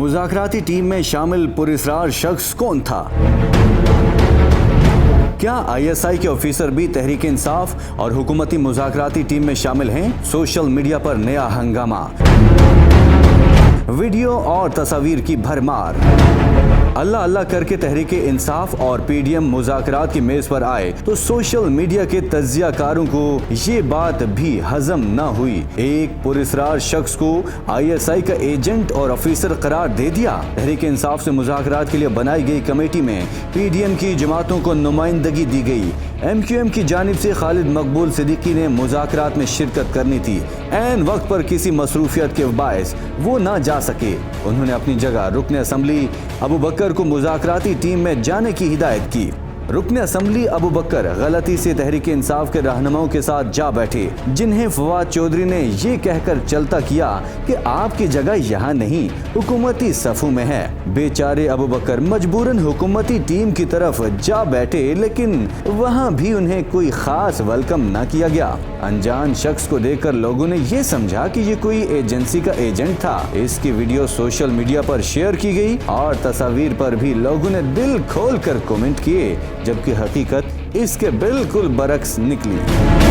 मुज़ाकराती team में शामिल पुरस्रार शख्स कौन था? क्या ISI के ऑफिसर भी तहरीक इंसाफ और हुकूमती मुज़ाकराती टीम में शामिल हैं? सोशल मीडिया पर नया हंगामा, वीडियो और तस्वीर की भरमार। अल्लाह अल्लाह करके तहरीक इंसाफ और PDM मुज़ाकरात की मेज़ पर आए तो सोशल मीडिया के तज्जियाकारों को ये बात भी हजम न हुई। एक पुरस्रार शख्स को ISI का एजेंट और ऑफिसर करार दे दिया। तहरीक इंसाफ से मुज़ाकरात के लिए बनाई गई कमेटी में PDM की जमातों को नुमाइंदगी दी गई। MQM की जानिब से खालिद मकबूल सिद्दीकी ने मुज़ाकरात में शिरकत करनी थी। ऐन वक्त पर किसी मसरूफियत के बायस वो ना जा सके। उन्होंने अपनी जगह रुकन असम्बली अबू बकर को मुज़ाकराती टीम में जाने की हिदायत की। रुकन असम्बली अबू बकर गलती से तहरीक इंसाफ के रहनुमाओं के साथ जा बैठे, जिन्हें फवाद चौधरी ने ये कहकर चलता किया कि आपकी जगह यहाँ नहीं, हुकूमती सफू में है। बेचारे अबू बकर मजबूरन हुकूमती टीम की तरफ जा बैठे, लेकिन वहाँ भी उन्हें कोई खास वेलकम न किया गया। अनजान शख्स को देखकर लोगों ने ये समझा कि ये कोई एजेंसी का एजेंट था। इसकी वीडियो सोशल मीडिया पर शेयर की गई और तस्वीर पर भी लोगों ने दिल खोल कर कमेंट किए, जबकि हकीकत इसके बिल्कुल बरक्स निकली।